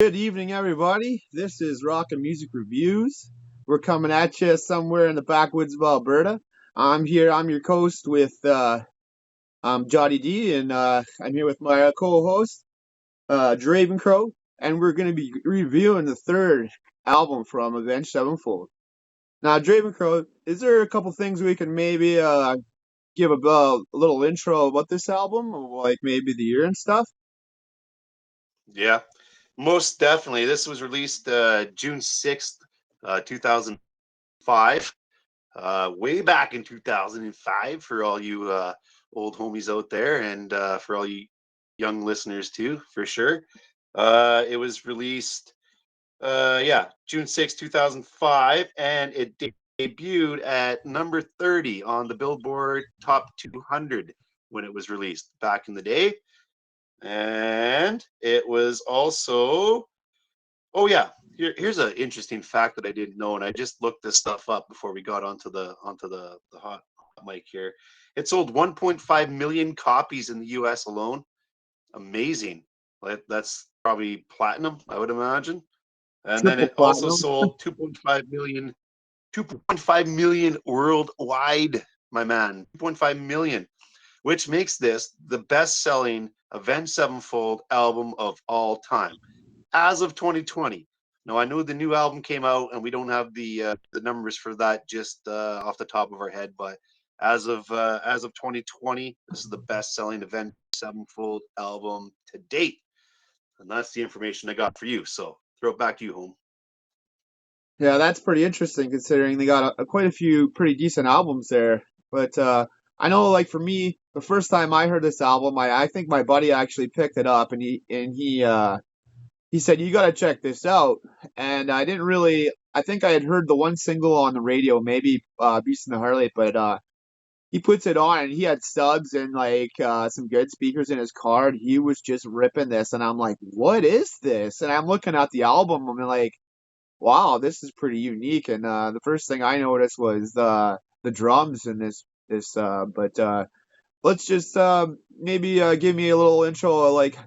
Good evening, everybody. This is RockinMusickRe-views. We're coming at you somewhere in the backwoods of Alberta. I'm here. I'm your host with Jotty D, and I'm here with my co-host Draven Crow, and we're going to be reviewing the third album from Avenged Sevenfold. Now, Draven Crow, is there a couple things we can maybe give a little intro about this album, like maybe the year and stuff? Yeah, most definitely. This was released June 6th, 2005. Way back in 2005 for all you old homies out there, and for all you young listeners too, for sure. It was released, June 6th, 2005, and it debuted at number 30 on the Billboard Top 200 when it was released back in the day. And it was also, oh yeah, here's an interesting fact that I didn't know, and I just looked this stuff up before we got onto the hot mic here. It sold 1.5 million copies in the U.S. alone. Amazing. That's probably platinum, I would imagine. And then Triple it also platinum. sold 2.5 million worldwide, my man. 2.5 million, which makes this the best-selling Avenged Sevenfold album of all time as of 2020. Now I know the new album came out, and we don't have the numbers for that just off the top of our head, but as of 2020, this is the best-selling Avenged Sevenfold album to date, and that's the information I got for you. So throw it back to you, home. Yeah, that's pretty interesting considering they got quite a few pretty decent albums there. But I know, like for me, the first time I heard this album, I think my buddy actually picked it up and he said you got to check this out. And I didn't really. I think I had heard the one single on the radio, maybe "Beast in the Harlot," but he puts it on and he had subs and like some good speakers in his car. And he was just ripping this, and I'm like, "What is this?" And I'm looking at the album, and I'm like, wow, this is pretty unique. And the first thing I noticed was the drums in this. But let's just maybe give me a little intro, like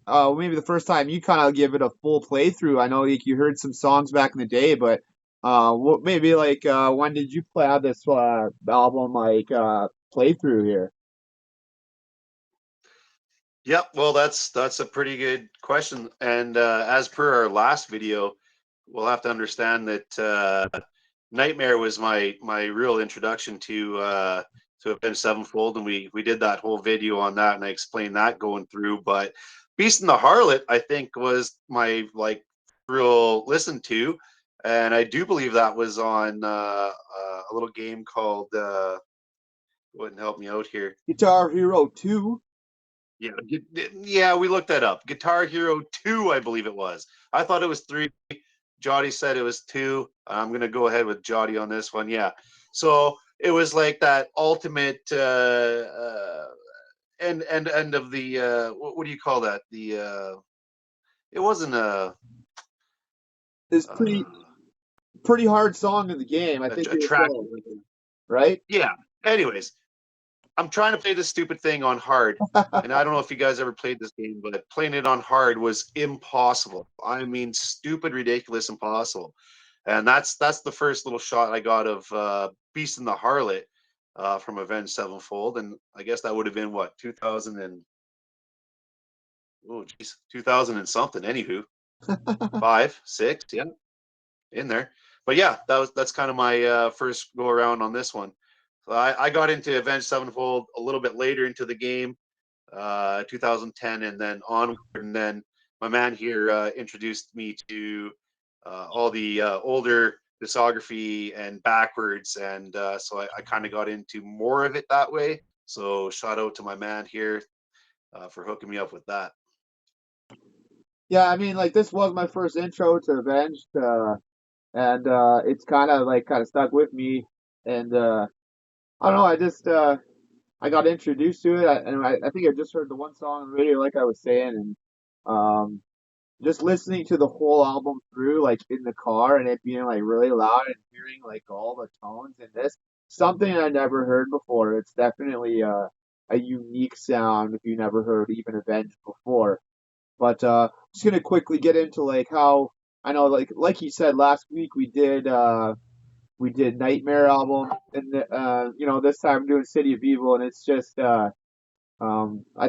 maybe the first time you kind of give it a full playthrough. I know like, you heard some songs back in the day, but what maybe like when did you play out this album like playthrough here? Yep. Well, that's a pretty good question. And as per our last video, we'll have to understand that Nightmare was my real introduction to Avenged Sevenfold, and we did that whole video on that, and I explained that going through. But Beast and the Harlot, I think, was my like real listen to, and I do believe that was on a little game called. Wouldn't help me out here. Guitar Hero 2. Yeah, yeah, we looked that up. Guitar Hero 2, I believe it was. I thought it was 3. Jotty said it was 2. I'm gonna go ahead with Jotty on this one. Yeah. So it was like that ultimate end of the what do you call that? It wasn't This uh, pretty hard song in the game. I think a you were track. saying, right? Yeah. Anyways, I'm trying to play this stupid thing on hard, and I don't know if you guys ever played this game, but playing it on hard was impossible. I mean, stupid, ridiculous, impossible. And that's the first little shot I got of Beast and the Harlot from Avenged Sevenfold, and I guess that would have been what 2000 and oh geez, 2000 and something. Anywho, 5, 6, yeah, in there. But yeah, that's kind of my first go around on this one. So I got into Avenged Sevenfold a little bit later into the game, 2010, and then onward. And then my man here introduced me to all the older discography and backwards, and so I kind of got into more of it that way. So shout out to my man here for hooking me up with that. Yeah, I mean, like this was my first intro to Avenged, and it's kind of stuck with me. And I don't know, I just I got introduced to it, and I think I just heard the one song on the radio, like I was saying, and um, just listening to the whole album through, like in the car, and it being like really loud and hearing like all the tones in this, something I never heard before. It's definitely a unique sound if you never heard even Avenged before. But just gonna quickly get into like how I know like you said last week we did Nightmare album and you know this time we're doing City of Evil and it's just I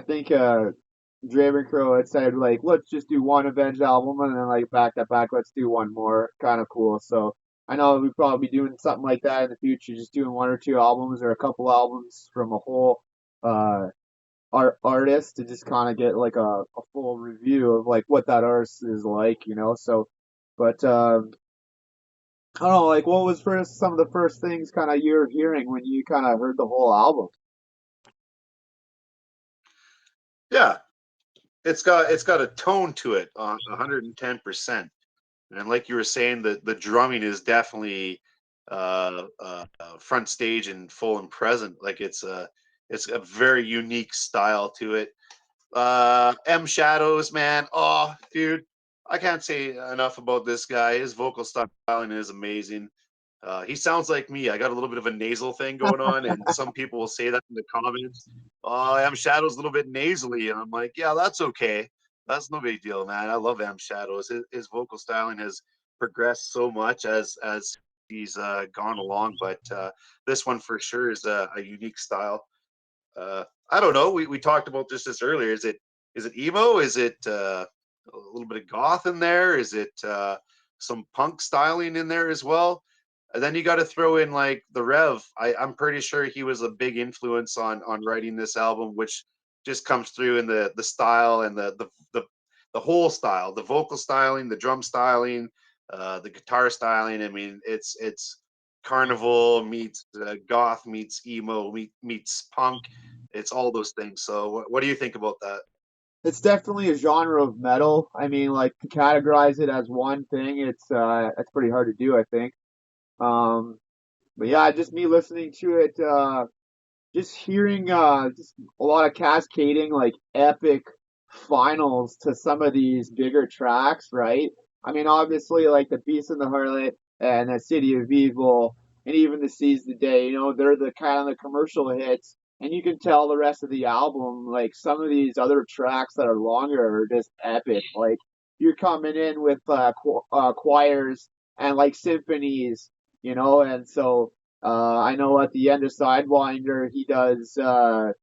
think Draven Crow had said like let's just do one Avenged album and then like back to back let's do one more, kind of cool. So I know we'd probably be doing something like that in the future, just doing one or two albums or a couple albums from a whole uh artist to just kind of get like a full review of like what that artist is like, you know. So, but I don't know, like what was first some of the first things kind of you're hearing when you kind of heard the whole album? Yeah, it's got a tone to it on 110%. And like you were saying, the drumming is definitely front stage and full and present. Like it's a very unique style to it. M Shadows, man. Oh, dude, I can't say enough about this guy. His vocal styling is amazing. He sounds like me. I got a little bit of a nasal thing going on, and some people will say that in the comments. Oh, M Shadow's a little bit nasally, and I'm like, yeah, that's okay. That's no big deal, man. I love M Shadows. His vocal styling has progressed so much as he's gone along, but this one for sure is a unique style. I don't know. We talked about this earlier. Is it emo? Is it a little bit of goth in there? Is it some punk styling in there as well? And then you got to throw in like the Rev. I'm pretty sure he was a big influence on writing this album, which just comes through in the style and the whole style, the vocal styling, the drum styling, the guitar styling. I mean, it's carnival meets goth meets emo meets punk. It's all those things. So what do you think about that? It's definitely a genre of metal. I mean, like to categorize it as one thing, it's pretty hard to do, I think. Um, but yeah, just me listening to it, just hearing just a lot of cascading like epic finals to some of these bigger tracks, right? I mean, obviously like the Beast and the Harlot and the City of Evil and even the Seize the Day, you know, they're the kind of the commercial hits, and you can tell the rest of the album like some of these other tracks that are longer are just epic. Like you're coming in with choirs and like symphonies, you know, and so I know at the end of Sidewinder, he does a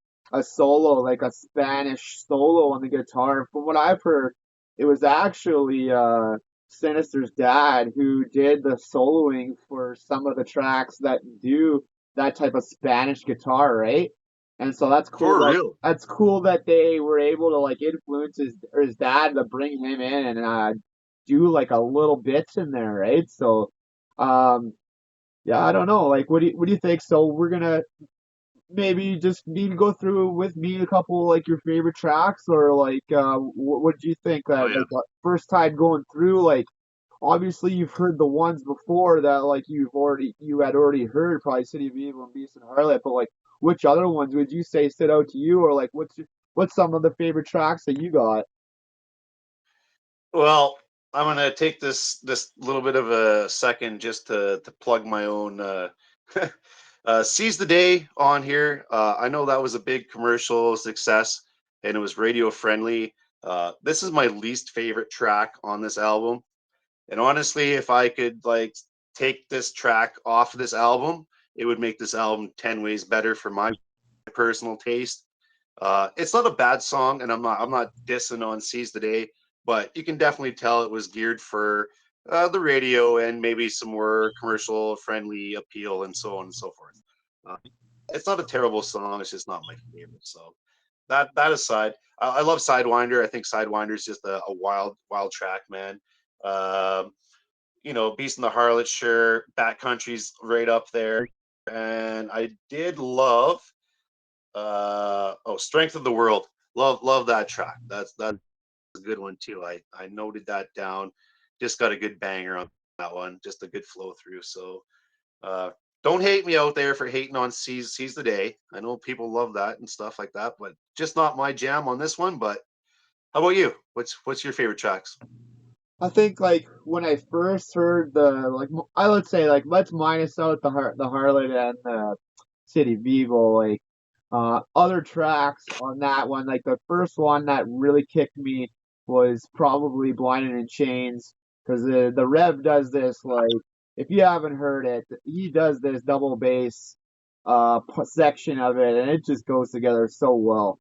solo, like a Spanish solo on the guitar. From what I've heard, it was actually Sinister's dad who did the soloing for some of the tracks that do that type of Spanish guitar, right? And so that's cool. For real. That's cool that they were able to like influence his dad to bring him in and do like a little bits in there, right? So um yeah, I don't know. Like, what do you think? So we're gonna maybe just need to go through with me a couple like your favorite tracks, or like what do you think Oh that yeah. like first time going through? Like, obviously you've heard the ones before that like you had already heard, probably City of Evil and Beast and Harlot, but like which other ones would you say stood out to you, or like what's some of the favorite tracks that you got? Well, I'm gonna take this little bit of a second just to plug my own Seize the Day on here. I know that was a big commercial success and it was radio friendly. This is my least favorite track on this album. And honestly, if I could like take this track off of this album, it would make this album 10 ways better for my personal taste. It's not a bad song, and I'm not dissing on Seize the Day, but you can definitely tell it was geared for the radio and maybe some more commercial friendly appeal and so on and so forth. Uh, it's not a terrible song. It's just not my favorite. So that aside, I love Sidewinder. I think Sidewinder is just a wild track, man. Um, Beast in the Harlot, sure. Backcountry's right up there, and I did love Strength of the World. Love that track. That's a good one too. I noted that down. Just got a good banger on that one. Just a good flow through. So uh don't hate me out there for hating on Seize the Day. I know people love that and stuff like that, but just not my jam on this one. But how about you? What's your favorite tracks? I think like when I first heard the like I would say like let's minus out the Harlot and the City Vivo, like other tracks on that one, like the first one that really kicked me was probably Blind and in Chains, because the Rev does this, like, if you haven't heard it, he does this double bass section of it, and it just goes together so well.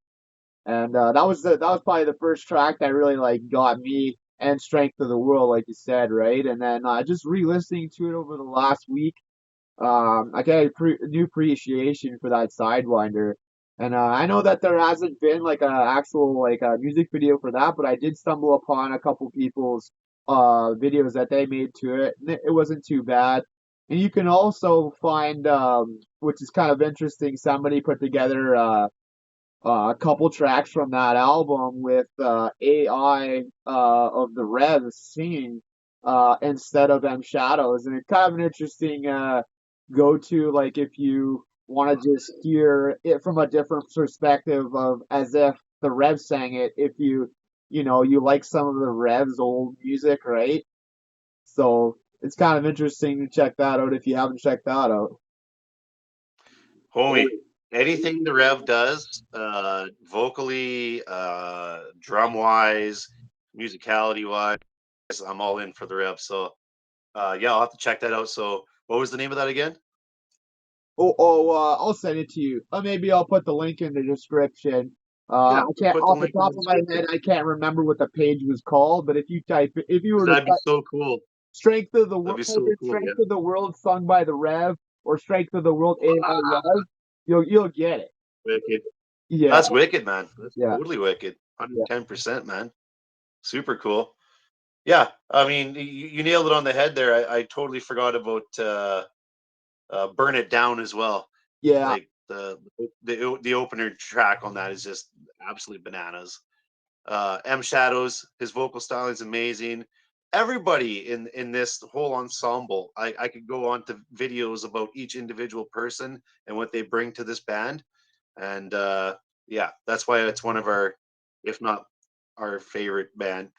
And that was probably the first track that really like got me, and Strength of the World, like you said, right? And then just re-listening to it over the last week, I get a new appreciation for that Sidewinder. And I know that there hasn't been like a actual like a music video for that, but I did stumble upon a couple people's videos that they made to it, and it wasn't too bad. And you can also find, which is kind of interesting, somebody put together a couple tracks from that album with AI of the Revs singing instead of M Shadows, and it's kind of an interesting go to, like if you want to just hear it from a different perspective of as if the Revs sang it. If you like some of the Revs old music, right? So it's kind of interesting to check that out if you haven't checked that out. Homie, anything the Rev does, vocally, drum wise, musicality wise, I'm all in for the Rev. So, yeah, I'll have to check that out. So, what was the name of that again? I'll send it to you. Maybe I'll put the link in the description. Yeah, I can't, put the off the link in top the of my head, description. I can't remember what the page was called, but if you were to That'd be type so cool. Strength of the That'd World, be so cool. Strength Yeah. of the World sung by the Rev, or Strength of the World AI Ah, Rev, you'll get it. wicked. Yeah, That's wicked, man. That's yeah, totally wicked. yeah. 110%, man. Super cool. Yeah, I mean, you nailed it on the head there. I totally forgot about "Burn It Down" as well. Yeah, Like the opener track on that is just absolutely bananas. M Shadows, his vocal style is amazing. Everybody in this whole ensemble, I could go on to videos about each individual person and what they bring to this band, and yeah, that's why it's one of our, if not our favorite band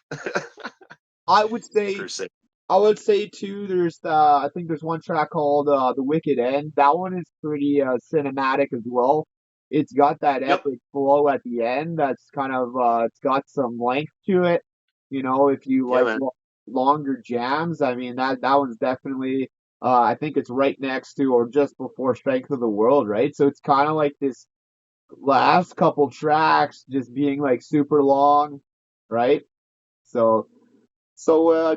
I would say per se. I would say too. There's I think there's one track called "The Wicked End." That one is pretty cinematic as well. It's got that Yep. epic flow at the end. That's kind of it's got some length to it. If you Yeah, like man. longer jams, I mean that one's definitely. I think it's right next to or just before Strength of the World, right? So it's kind of like this last couple tracks just being like super long, right? So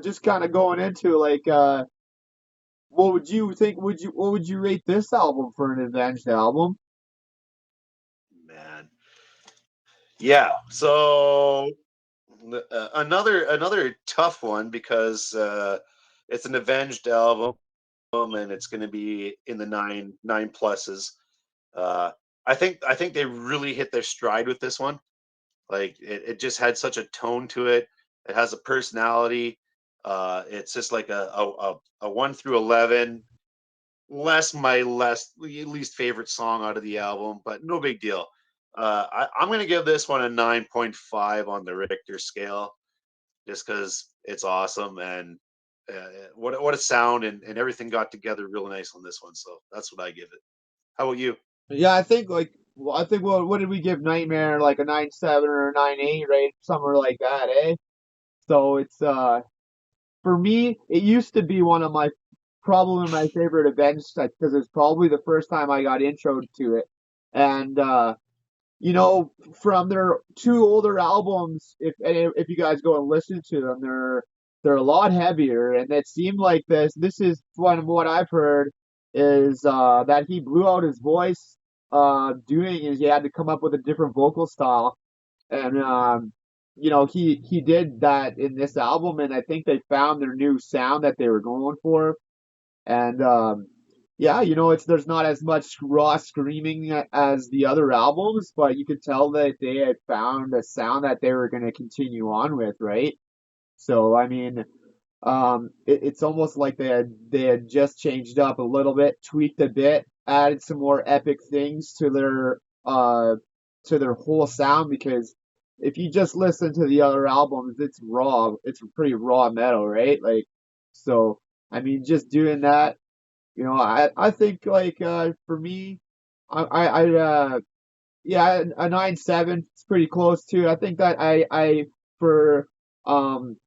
just kind of going into like what would you think? What would you rate this album for an Avenged album? Man. Yeah. So another tough one because it's an Avenged album and it's going to be in the nine pluses. Uh, I think they really hit their stride with this one. Like it just had such a tone to it. It has a personality. It's just like a 1 through 11. Less my least favorite song out of the album, but no big deal. I'm going to give this one a 9.5 on the Richter scale, just because it's awesome and what a sound and everything got together real nice on this one. So that's what I give it. How about you? Yeah, I think like I think what did we give Nightmare, like a 9.7 or a 9.8, right? Somewhere like that, eh? So it's for me, it used to be one of my probably my favorite events because it's probably the first time I got introed to it, and you know, from their two older albums, if you guys go and listen to them, they're a lot heavier, and it seemed like this is one of what I've heard is that he blew out his voice doing is he had to come up with a different vocal style, and he did that in this album, and I think they found their new sound that they were going for, and yeah, it's there's not as much raw screaming as the other albums, but you could tell that they had found a sound that they were going to continue on with, right? So I mean, it's almost like they had just changed up a little bit, tweaked a bit, added some more epic things to their whole sound, because if you just listen to the other albums, it's raw, it's pretty raw metal, right? Like, so I mean, just doing that, I think like for me, I yeah, a 9.7 is pretty close too. I think that I for Um,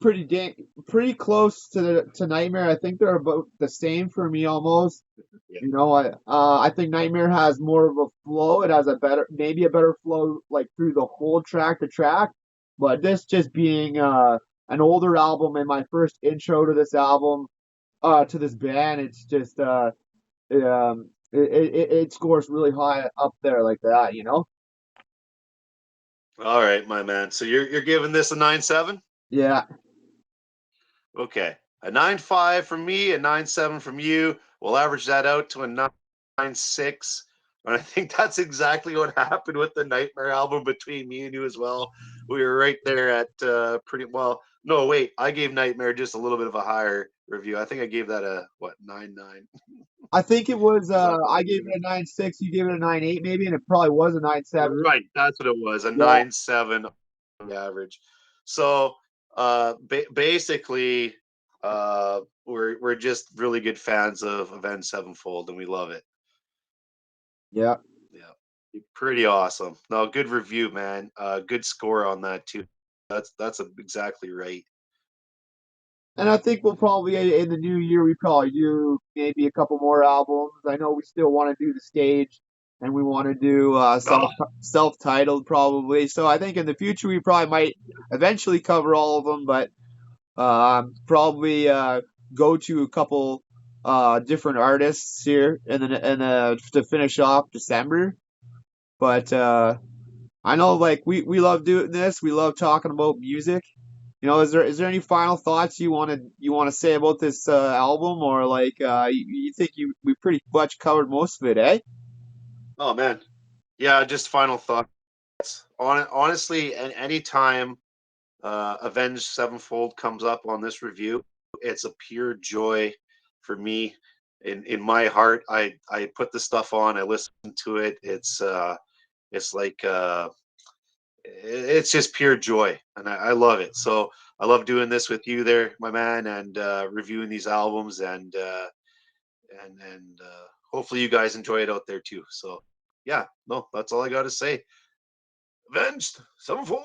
pretty close to Nightmare. I think they're about the same for me almost. Yeah. I think Nightmare has more of a flow. It has maybe a better flow like through the whole track to track. But this just being an older album and my first intro to this album, to this band, it's just it scores really high up there like that, you know? All right, my man. So you're giving this a 9.7? Yeah, Okay. A 9.5 from me, a 9.7 from you. We'll average that out to a 9.6. And I think that's exactly what happened with the Nightmare album between me and you as well. We were right there at pretty well. No, wait, I gave Nightmare just a little bit of a higher review. I think I gave that a what 9.9 I think it was. because I I thought gave it a 9.6. You gave it a 9.8, maybe, and it probably was a 9.7. right. That's what it was. A Yeah, 9.7 on the average. So basically, we're just really good fans of Avenged Sevenfold, and we love it. yeah. Yeah, pretty awesome. No, good review, man. Good score on that too. That's exactly right. And I think we'll probably in the new year we probably do maybe a couple more albums. I know we still want to do the stage, and we want to do Oh, self-titled probably. So I think in the future we probably might eventually cover all of them, but probably go to a couple different artists here and to finish off December. But I know like we love doing this. We love talking about music. Is there any final thoughts you want to say about this album, or like you think we pretty much covered most of it, eh? oh man. Yeah, just final thoughts. Honestly, any time Avenged Sevenfold comes up on this review, it's a pure joy for me. In my heart, I put the stuff on, I listen to it. It's like it's just pure joy, and I love it. So I love doing this with you, there, my man, and reviewing these albums, and hopefully you guys enjoy it out there too. So yeah, no, that's all I got to say. Avenged Sevenfold.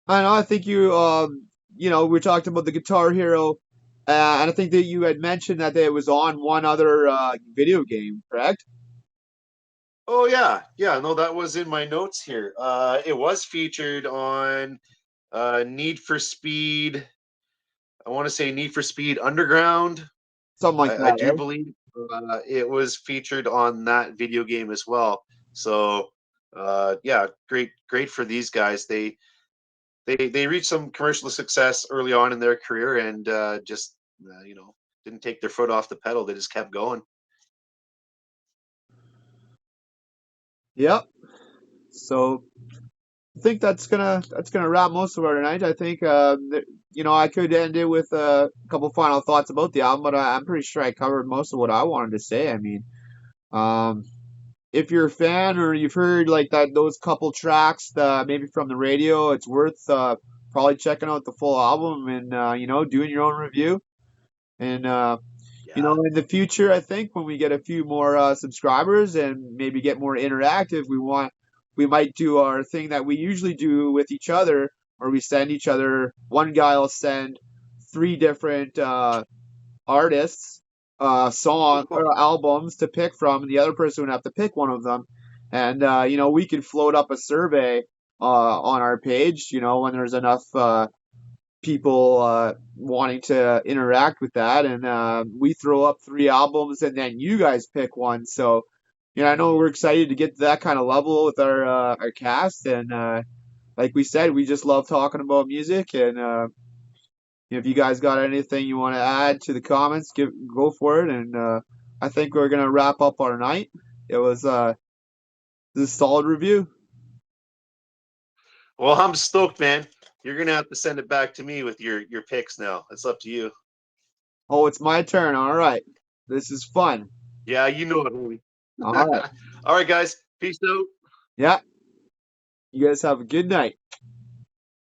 I know. I think we talked about the Guitar Hero, and I think that you had mentioned that it was on one other video game, correct? Oh yeah, yeah. No, that was in my notes here. It was featured on Need for Speed. I want to say Need for Speed Underground. Something like I that, do eh? believe it was featured on that video game as well. So yeah, great for these guys. They reached some commercial success early on in their career, and just didn't take their foot off the pedal. They just kept going. Yep. So I think that's gonna wrap most of our tonight. I think I could end it with a couple final thoughts about the album, but I'm pretty sure I covered most of what I wanted to say. I mean, um, if you're a fan or you've heard like those couple tracks maybe from the radio, it's worth probably checking out the full album and doing your own review. And Yeah. in the future, I think when we get a few more subscribers and maybe get more interactive, we might do our thing that we usually do with each other, where we send each other. One guy will send three different artists, song or albums to pick from, and the other person would have to pick one of them. And we could float up a survey on our page. When there's enough people wanting to interact with that, and we throw up three albums, and then you guys pick one. So, I know we're excited to get to that kind of level with our cast, and like we said, we just love talking about music. And if you guys got anything you want to add to the comments, go for it. And I think we're gonna wrap up our night. It was this solid review. Well, I'm stoked, man. You're gonna have to send it back to me with your picks now. It's up to you. Oh, it's my turn. All right, this is fun. Yeah, you know it, homie. All right, All right, guys. Peace out. yeah. You guys have a good night.